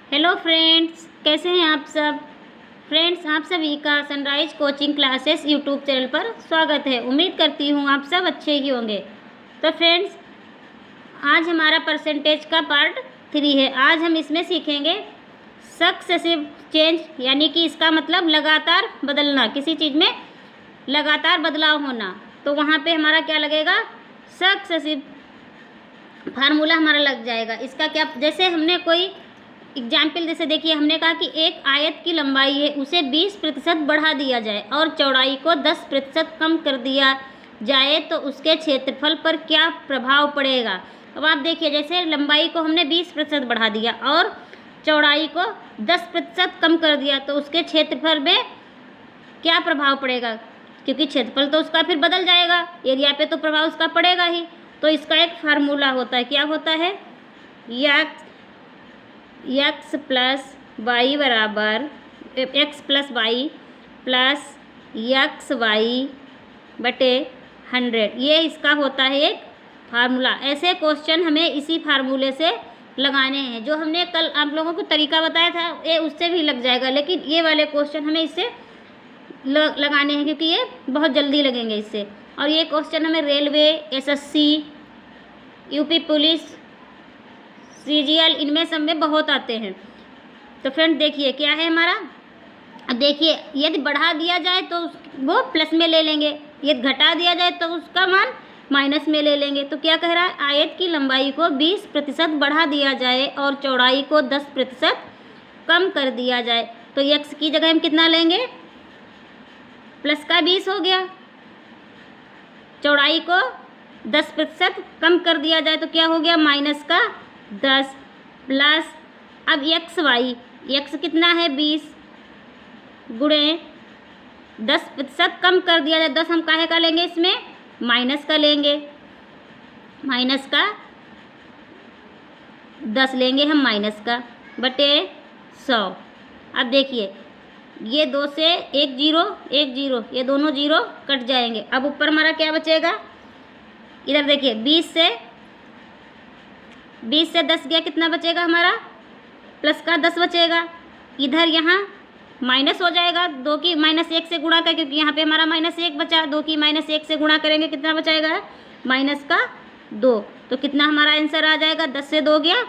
Hello friends, कैसे हैं आप सब। फ्रेंड्स, आप सभी का sunrise coaching classes YouTube channel पर स्वागत है। उम्मीद करती हूँ आप सब अच्छे ही होंगे। तो फ्रेंड्स, आज हमारा परसेंटेज का पार्ट 3 है। आज हम इसमें सीखेंगे सक्सेसिव चेंज, यानी कि इसका मतलब लगातार बदलना, किसी चीज़ में लगातार बदलाव होना। तो वहाँ पे हमारा क्या लगेगा, सक्सेसिव फार्मूला हमारा लग जाएगा। इसका क्या, जैसे हमने कोई एग्जाम्पल जैसे देखिए, हमने कहा कि एक आयत की लंबाई है उसे 20% बढ़ा दिया जाए और चौड़ाई को 10% कम कर दिया जाए तो उसके क्षेत्रफल पर क्या प्रभाव पड़ेगा। अब आप देखिए, जैसे लंबाई को हमने 20% बढ़ा दिया और चौड़ाई को 10% कम कर दिया तो उसके क्षेत्रफल में क्या प्रभाव पड़ेगा, क्योंकि क्षेत्रफल तो उसका फिर बदल जाएगा, एरिया पे तो प्रभाव उसका पड़ेगा ही। तो इसका एक फार्मूला होता है, क्या होता है, एक्स प्लस वाई बराबर x plus y plus x y बटे 100। ये इसका होता है एक फार्मूला। ऐसे क्वेश्चन हमें इसी फार्मूले से लगाने हैं। जो हमने कल आप लोगों को तरीका बताया था ये उससे भी लग जाएगा, लेकिन ये वाले क्वेश्चन हमें इससे लगाने हैं क्योंकि ये बहुत जल्दी लगेंगे इससे। और ये क्वेश्चन हमें railway, SSC, UP police, CGL, इनमें सब में बहुत आते हैं। तो फ्रेंड देखिए क्या है हमारा, अब देखिए यदि बढ़ा दिया जाए तो वो प्लस में ले लेंगे, यदि घटा दिया जाए तो उसका मान माइनस में ले लेंगे। तो क्या कह रहा है, आयत की लंबाई को 20% बढ़ा दिया जाए और चौड़ाई को 10% कम कर दिया जाए तो एक्स की जगह हम कितना लेंगे, प्लस का 20 हो गया, चौड़ाई को 10% कम कर दिया जाए तो क्या हो गया, माइनस का 10 प्लस, अब एक्स वाई, एक्स कितना है 20 गुणे 10% कम कर दिया जाए, 10 हम काहे का लेंगे, इसमें माइनस का लेंगे, माइनस का 10 लेंगे हम माइनस का बटे 100। अब देखिए ये 2 से 1 जीरो 1 जीरो, ये दोनों जीरो कट जाएंगे। अब ऊपर हमारा क्या बचेगा, इधर देखिए 20 से 10 गया, कितना बचेगा हमारा, प्लस का 10 बचेगा। इधर यहाँ माइनस हो जाएगा, 2 की -1 से गुणा कर, क्योंकि यहाँ पे हमारा -1 बचा, 2 की -1 से गुणा करेंगे कितना बचाएगा, माइनस का 2। तो कितना हमारा आंसर आ जाएगा, 10 से 2 गया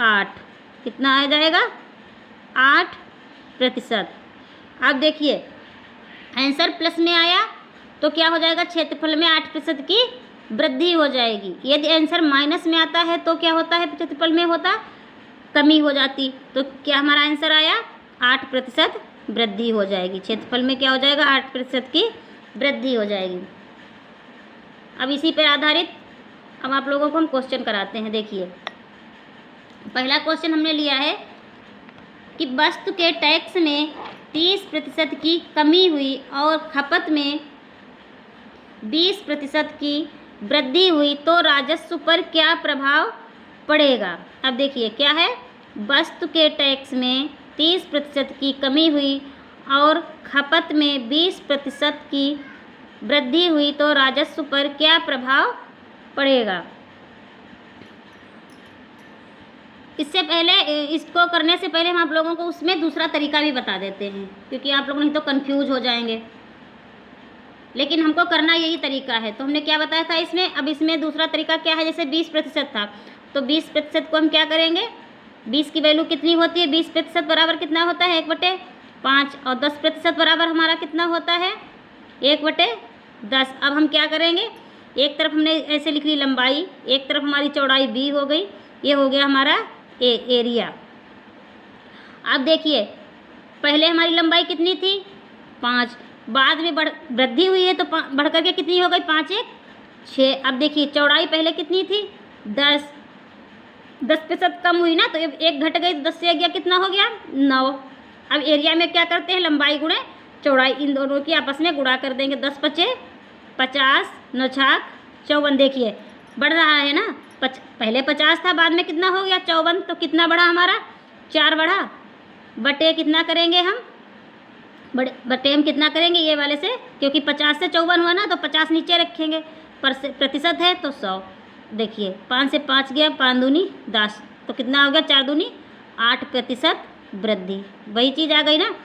8, कितना आ जाएगा 8%। अब देखिए आंसर प्लस में आया तो क्या हो जाएगा, क्षेत्रफल में 8% की वृद्धि हो जाएगी। यदि आंसर माइनस में आता है तो क्या होता है, क्षेत्रफल में होता कमी हो जाती। तो क्या हमारा आंसर आया, 8% वृद्धि हो जाएगी, क्षेत्रफल में क्या हो जाएगा, 8% की वृद्धि हो जाएगी। अब इसी पर आधारित अब आप लोगों को हम क्वेश्चन कराते हैं। देखिए पहला क्वेश्चन हमने लिया है कि वस्तु के टैक्स में 30% की कमी हुई और खपत में 20% की वृद्धि हुई तो राजस्व पर क्या प्रभाव पड़ेगा। अब देखिए क्या है, वस्तु के टैक्स में 30% की कमी हुई और खपत में 20% की वृद्धि हुई तो राजस्व पर क्या प्रभाव पड़ेगा। इससे पहले, इसको करने से पहले हम आप लोगों को उसमें दूसरा तरीका भी बता देते हैं, क्योंकि आप लोग नहीं तो कंफ्यूज हो जाएंगे, लेकिन हमको करना यही तरीका है। तो हमने क्या बताया था इसमें, अब इसमें दूसरा तरीका क्या है, जैसे 20% था तो 20% को हम क्या करेंगे, 20 की वैल्यू कितनी होती है, 20% बराबर कितना होता है, 1/5, और 10% बराबर हमारा कितना होता है, 1/10। अब हम क्या करेंगे, एक तरफ हमने ऐसे लिख ली लंबाई, एक तरफ हमारी चौड़ाई b हो गई, ये हो गया हमारा एरिया। अब देखिए पहले हमारी लंबाई कितनी थी, 5, बाद में वृद्धि हुई है तो बढ़ करके कितनी हो गई, 5 1 6। अब देखिए चौड़ाई पहले कितनी थी, 10% कम हुई ना, तो एक घट गई, 10 से गया कितना हो गया, 9। अब एरिया में क्या करते हैं, लंबाई गुणे चौड़ाई, इन दोनों की आपस में गुणा कर देंगे, 10 5 50, 9 छाक 54। देखिए बढ़ रहा है ना, पहले 50 था, बाद में कितना हो गया 54, तो कितना बढ़ा हमारा, 4 बढ़ा, बटे कितना करेंगे हम, बटे हम कितना करेंगे ये वाले से, क्योंकि 50 से 54 हुआ ना तो 50 नीचे रखेंगे, प्रतिशत है तो 100। देखिए 5 से 5 गया, 5 दूनी 10, तो कितना हो गया, 4 दूनी 8% वृद्धि, वही चीज़ आ गई ना।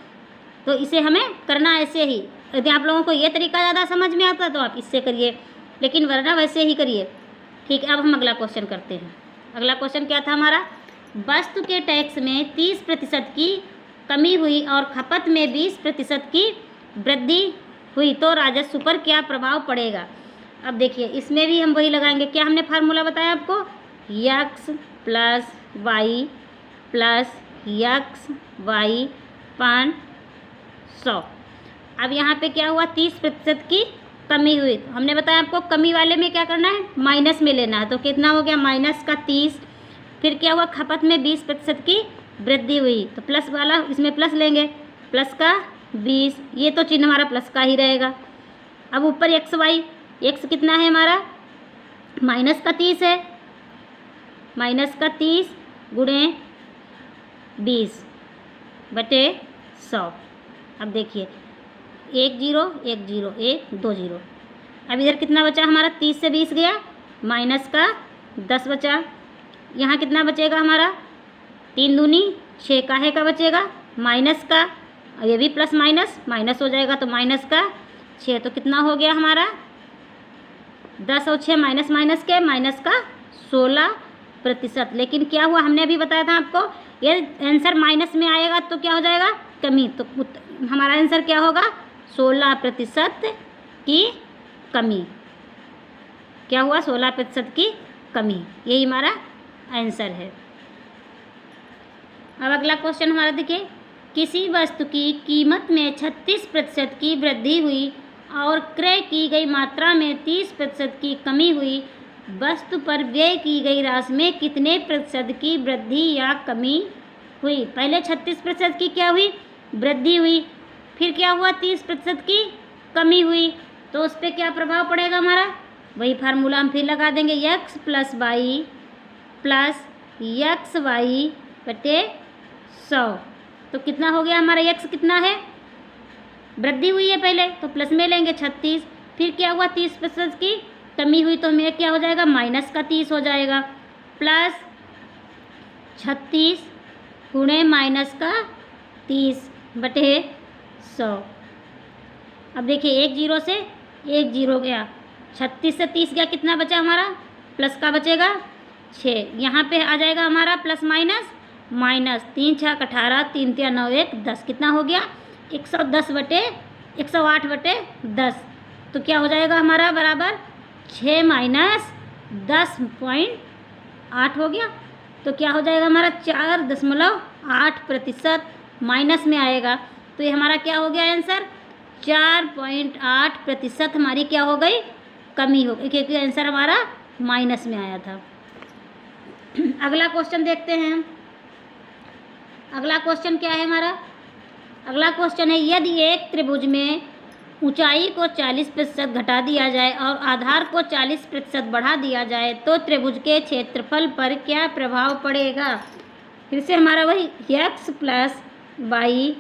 तो इसे हमें करना ऐसे ही, यदि आप लोगों को ये तरीका ज़्यादा समझ में आता तो आप इससे करिए, लेकिन वरना वैसे ही करिए। ठीक है, अब हम अगला क्वेश्चन करते हैं। अगला क्वेश्चन क्या था हमारा, वस्तु के टैक्स में 30% की कमी हुई और खपत में 20% की वृद्धि हुई तो राजस्व पर क्या प्रभाव पड़ेगा। अब देखिए इसमें भी हम वही लगाएंगे, क्या हमने फार्मूला बताया आपको, x plus y plus x y पान 100। अब यहाँ पे क्या हुआ, 30% की कमी हुई, तो हमने बताया आपको कमी वाले में क्या करना है, माइनस में लेना है। तो कितना हो गया, माइनस का 30। फिर क्या हुआ, खपत में 20% की वृद्धि हुई, तो प्लस वाला इसमें प्लस लेंगे, प्लस का 20, ये तो चिन्ह हमारा प्लस का ही रहेगा। अब ऊपर एक्स वाई, एक्स कितना है हमारा, माइनस का 30 है, माइनस का 30 गुणे 20 बटे 100। अब देखिए 1 0 1 0 1 2 0। अब इधर कितना बचा हमारा, 30 से 20 गया, माइनस का 10 बचा। यहाँ कितना बचेगा हमारा, 3 दूनी 6 काहे का बचेगा, माइनस का, और ये भी प्लस माइनस माइनस हो जाएगा तो माइनस का 6। तो कितना हो गया हमारा, 10 और 6 माइनस माइनस के माइनस का 16%। लेकिन क्या हुआ, हमने अभी बताया था आपको, ये आंसर माइनस में आएगा तो क्या हो जाएगा, कमी। तो हमारा आंसर क्या होगा, 16% की कमी। क्या हुआ, 16% की कमी, यही हमारा आंसर है। अब अगला क्वेश्चन हमारा देखिए, किसी वस्तु की कीमत में 36% की वृद्धि हुई और क्रय की गई मात्रा में 30% की कमी हुई, वस्तु पर व्यय की गई राशि में कितने प्रतिशत की वृद्धि या कमी हुई। पहले 36% की क्या हुई, वृद्धि हुई, फिर क्या हुआ, 30% की कमी हुई, तो उस पर क्या प्रभाव पड़ेगा हमारा, वही फार्मूला हम फिर लगा देंगे, x plus y plus x y बटे 100। तो कितना हो गया हमारा, x कितना है, वृद्धि हुई है पहले तो प्लस में लेंगे 36, फिर क्या हुआ, 30% की कमी हुई तो हमें क्या हो जाएगा, माइनस का 30 हो जाएगा, प्लस 36 गुणे माइनस का 30 बटे 100। अब देखिए 1 0 से 1 0 गया, 36 से 30 गया, कितना बचा हमारा, प्लस का बचेगा 6। यहाँ पे आ जाएगा हमारा प्लस माइनस माइनस, 3 6 18, 3 3 9 1 10, कितना हो गया, 110 बटे 108 बटे 10। तो क्या हो जाएगा हमारा, बराबर 6 माइनस 10.8 हो गया। तो क्या हो जाएगा हमारा, 4.8% माइनस में आएगा। तो ये हमारा क्या हो गया आंसर, 4.8% हमारी क्या हो गई, कमी हो गई, क्योंकि आंसर हमारा माइनस में आया था। अगला क्वेश्चन देखते हैं। अगला क्वेश्चन क्या है हमारा, अगला क्वेश्चन है, यदि एक त्रिभुज में ऊंचाई को 40% घटा दिया जाए और आधार को 40% बढ़ा दिया जाए तो त्रिभुज के क्षेत्रफल पर क्या प्रभाव पड़ेगा। फिर से हमारा वही x plus y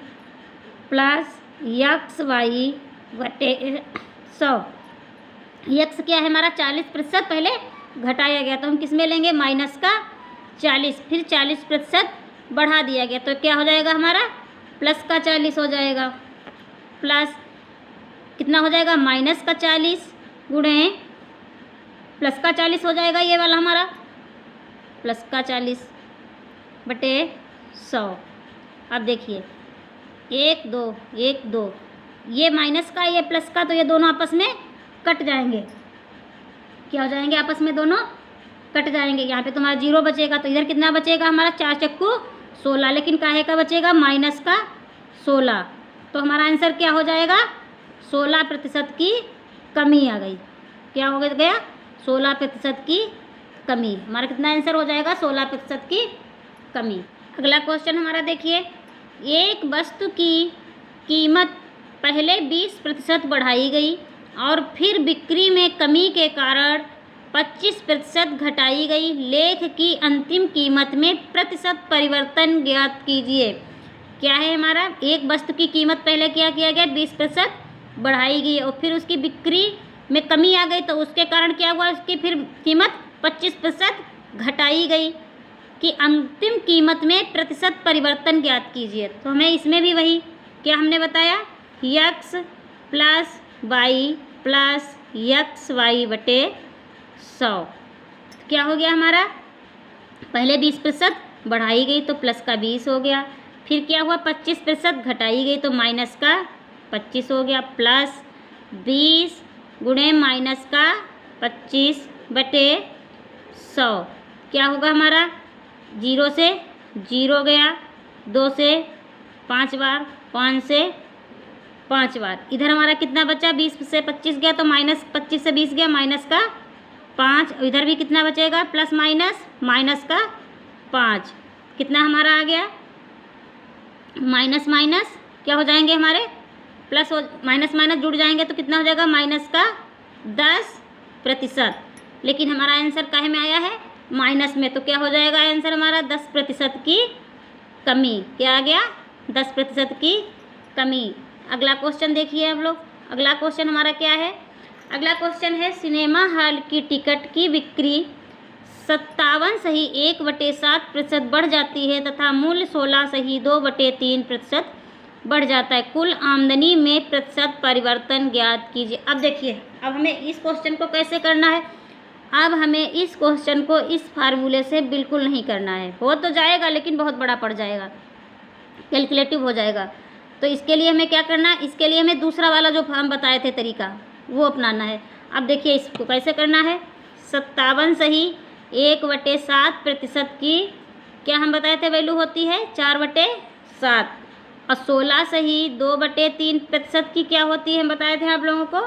plus x y बटे 100। x क्या है हमारा, 40% पहले घटाया गया, तो हम किस में लेंगे, माइनस का 40, फिर 40% बढ़ा दिया गया, तो क्या हो जाएगा हमारा, प्लस का 40 हो जाएगा, प्लस कितना हो जाएगा, माइनस का 40 गुणे प्लस का 40 हो जाएगा, ये वाला हमारा प्लस का 40 बटे 100। अब देखिए 1 2 1 2, ये माइनस का ये प्लस का, तो ये दोनों आपस में कट जाएंगे, क्या हो जाएंगे, आपस में दोनों कट जाएंगे। यहाँ पे तुम्हारा 0 बचेगा, तो इधर कितना बचेगा हमारा, 4 चक्कू 16, लेकिन काहे का बचेगा, माइनस का 16। तो हमारा आंसर क्या हो जाएगा, 16% की कमी आ गई। क्या हो गया, 16% की कमी। हमारा कितना आंसर हो जाएगा, 16% की कमी। अगला क्वेश्चन हमारा देखिए, एक वस्तु की कीमत पहले 20% बढ़ाई गई और फिर बिक्री में कमी के कारण 25% घटाई गई, लेख की अंतिम कीमत में प्रतिशत परिवर्तन ज्ञात कीजिए। क्या है हमारा, एक वस्तु की कीमत पहले क्या किया गया, 20% बढ़ाई गई और फिर उसकी बिक्री में कमी आ गई, तो उसके कारण क्या हुआ, उसकी फिर कीमत 25% घटाई गई। कि अंतिम कीमत में प्रतिशत परिवर्तन ज्ञात कीजिए। तो हमें इसमें भी वही क्या हमने बताया, x plus y plus x y बटे 100। क्या हो गया हमारा, पहले 20% बढ़ाई गई तो प्लस का 20 हो गया, फिर क्या हुआ 25% घटाई गई तो माइनस का 25 हो गया, प्लस 20 गुणे माइनस का 25 बटे 100। क्या होगा हमारा, 0 से 0 गया, 2 से 5 बार, 5 से 5 बार, इधर हमारा कितना बचा, 20 से 25 गया तो माइनस 25 से 20 गया, माइनस का 5, इधर भी कितना बचेगा, प्लस माइनस माइनस का 5, कितना हमारा आ गया, माइनस माइनस क्या हो जाएंगे हमारे, प्लस हो, माइनस माइनस जुड़ जाएंगे तो कितना हो जाएगा, माइनस का 10%। लेकिन हमारा आंसर काहे में आया है, माइनस में, तो क्या हो जाएगा आंसर हमारा 10% की कमी। क्या आ गया, 10% की कमी। अगला क्वेश्चन देखिए आप लोग, अगला क्वेश्चन हमारा क्या है, अगला क्वेश्चन है सिनेमा हॉल की टिकट की बिक्री 57 सही 1/7% बढ़ जाती है तथा मूल्य 16 सही 2/3% बढ़ जाता है। कुल आमदनी में प्रतिशत परिवर्तन ज्ञात कीजिए। अब देखिए, अब हमें इस क्वेश्चन को कैसे करना है, अब हमें इस क्वेश्चन को इस फार्मूले से बिल्कुल नहीं करना है, हो तो जाएगा लेकिन बहुत बड़ा पड़ जाएगा, कैलकुलेटिव हो जाएगा। तो इसके लिए हमें क्या करना है, इसके लिए हमें दूसरा वाला जो हम बताए थे तरीका वो अपनाना है। अब देखिए इसको कैसे करना है, 57 सही 1/7% की क्या हम बताए थे वैल्यू होती है 4/7, और 16 सही 2/3% की क्या होती है हम बताए थे आप लोगों को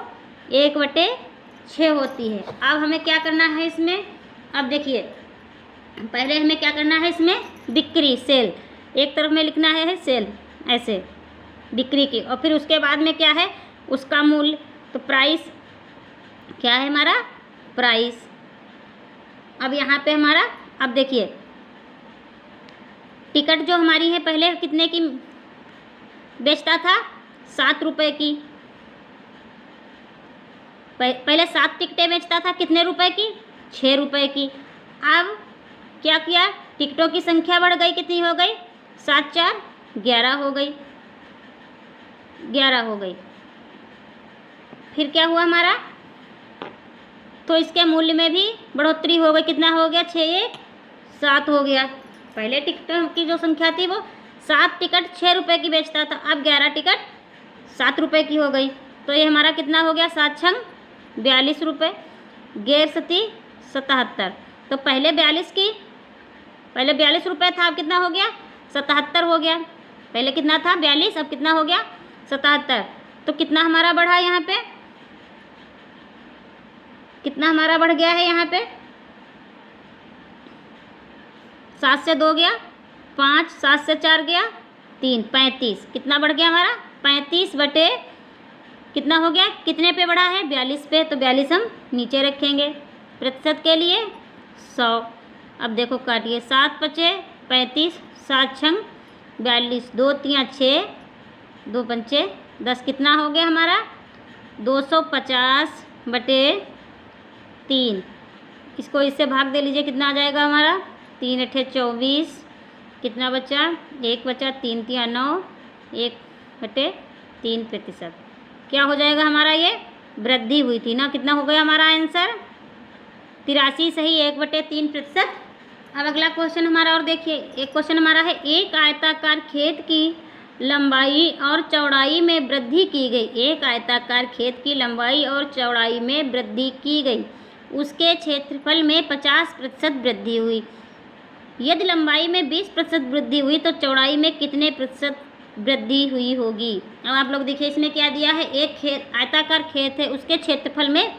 1/6 होती है। अब हमें क्या करना है इसमें, अब देखिए पहले हमें क्या करना है इसमें, बिक्री सेल एक तरफ में लिखना है सेल ऐसे बिक्री की, और फिर उसके बाद में क्या है उसका मूल्य, तो प्राइस क्या है हमारा, प्राइस। अब यहाँ पे हमारा, अब देखिए टिकट जो हमारी है पहले कितने की बेचता था, 7 रुपये की, पहले 7 टिकटें बेचता था, कितने रुपए की, 6 रुपये की। अब क्या किया, टिकटों की संख्या बढ़ गई, कितनी हो गई, 7 4 11 हो गई, 11 हो गई। फिर क्या हुआ हमारा, तो इसके मूल्य में भी बढ़ोतरी हो गई, कितना हो गया, 6 1 7 हो गया। पहले टिकटों की जो संख्या थी वो 7 टिकट 6 रुपये की बेचता था, अब 11 टिकट 7 रुपये की हो गई, तो ये हमारा कितना हो गया, 7 छंग 42 रुपये, गैर सती 77। तो पहले 42 रुपये था, अब कितना हो गया, 77 हो गया। पहले कितना था 42, अब कितना हो गया 77। तो कितना हमारा बढ़ा यहाँ पे, कितना हमारा बढ़ गया है यहाँ पे, 7 से 2 गया 5, 7 से 4 गया 3, 35, कितना बढ़ गया हमारा 35 बटे कितना हो गया, कितने पे बढ़ा है 42 पे, तो 42 हम नीचे रखेंगे, प्रतिशत के लिए 100। अब देखो काटिए, 7 5 35, 7 छंग 42, 2 3 6, 2 पंचे 10, कितना हो गया हमारा 250 बटे 3। इसको इससे भाग दे लीजिए, कितना आ जाएगा हमारा, 3 8 24, कितना बचा 1 बचा, 3 3 9, 1/3%। क्या हो जाएगा हमारा, ये वृद्धि हुई थी ना, कितना हो गया हमारा आंसर 83 सही 1/3%। अब अगला क्वेश्चन हमारा और देखिए, एक क्वेश्चन हमारा है, एक आयताकार खेत की लंबाई और चौड़ाई में वृद्धि की गई, एक आयताकार खेत की लंबाई और चौड़ाई में वृद्धि की गई, उसके क्षेत्रफल में 50% वृद्धि हुई। यदि लंबाई में 20% वृद्धि हुई तो चौड़ाई में कितने प्रतिशत वृद्धि हुई होगी। अब आप लोग देखिए इसमें क्या दिया है, एक खेत आयताकार खेत है, उसके क्षेत्रफल में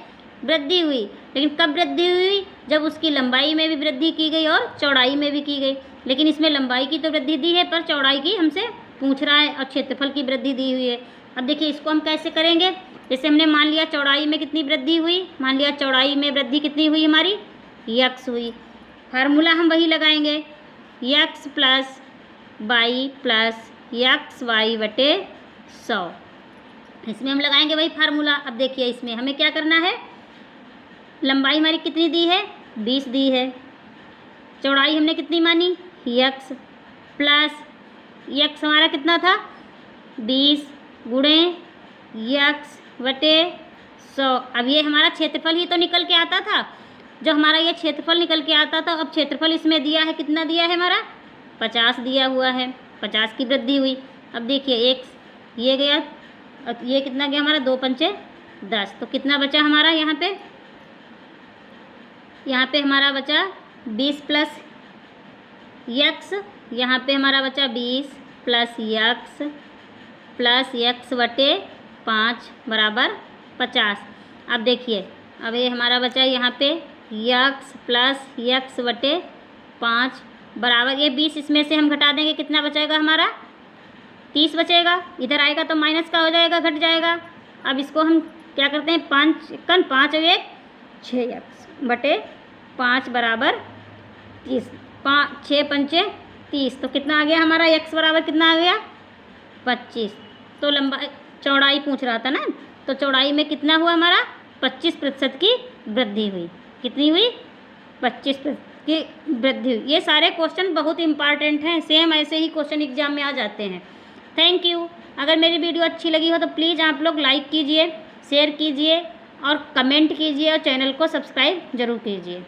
वृद्धि हुई, लेकिन कब वृद्धि हुई, जब उसकी लंबाई में भी वृद्धि की गई और चौड़ाई में भी की गई। लेकिन इसमें लंबाई की तो वृद्धि दी है पर चौड़ाई की हमसे पूछ रहा है और क्षेत्रफल की वृद्धि दी हुई है। अब देखिए इसको हम कैसे करेंगे, जैसे हमने मान लिया चौड़ाई में कितनी वृद्धि हुई, मान लिया चौड़ाई में वृद्धि कितनी हुई हमारी, यक्स हुई, फार्मूला हम वही लगाएंगे, x plus y plus x y बटे 100, इसमें हम लगाएंगे वही फार्मूला। अब देखिए इसमें हमें क्या करना है, लंबाई हमारी कितनी दी है 20 दी है, चौड़ाई हमने कितनी मानी, यक्स प्लस यक्स हमारा कितना था 20 गुणे यक्स बटे 100। अब ये हमारा क्षेत्रफल ही तो निकल के आता था, जो हमारा ये क्षेत्रफल निकल के आता था। अब क्षेत्रफल इसमें दिया है, कितना दिया है हमारा 50 दिया हुआ है, 50 की वृद्धि हुई। अब देखिए एक ये गया, ये कितना गया हमारा 2 पंचे 10, तो कितना बचा हमारा यहाँ पे हमारा बचा 20 प्लस यक्स, यहाँ पे हमारा बचा 20 प्लस यक्स बटे 5 बराबर 50। अब देखिए अब ये हमारा बचा यहाँ पे यक्स प्लस यक्स बटे 5 बराबर, ये 20 इसमें से हम घटा देंगे, कितना बचेगा हमारा 30 बचेगा। इधर आएगा तो माइनस का हो जाएगा, घट जाएगा। अब इसको हम क्या करते हैं 5 और 1 6 यक्स बटे 5 बराबर 30, 6 पंचे 30, तो कितना आ गया हमारा यक्स बराबर कितना आ गया 25। तो लंबाई चौड़ाई पूछ रहा था ना, तो चौड़ाई में कितना हुआ हमारा 25% की वृद्धि हुई। कितनी हुई 25% की वृद्धि हुई। ये सारे क्वेश्चन बहुत इंपॉर्टेंट हैं, सेम ऐसे ही क्वेश्चन एग्जाम में आ जाते हैं। Thank you. अगर मेरी वीडियो अच्छी लगी हो तो प्लीज़ आप लोग लाइक कीजिए, शेयर कीजिए और कमेंट कीजिए और चैनल को सब्सक्राइब ज़रूर कीजिए।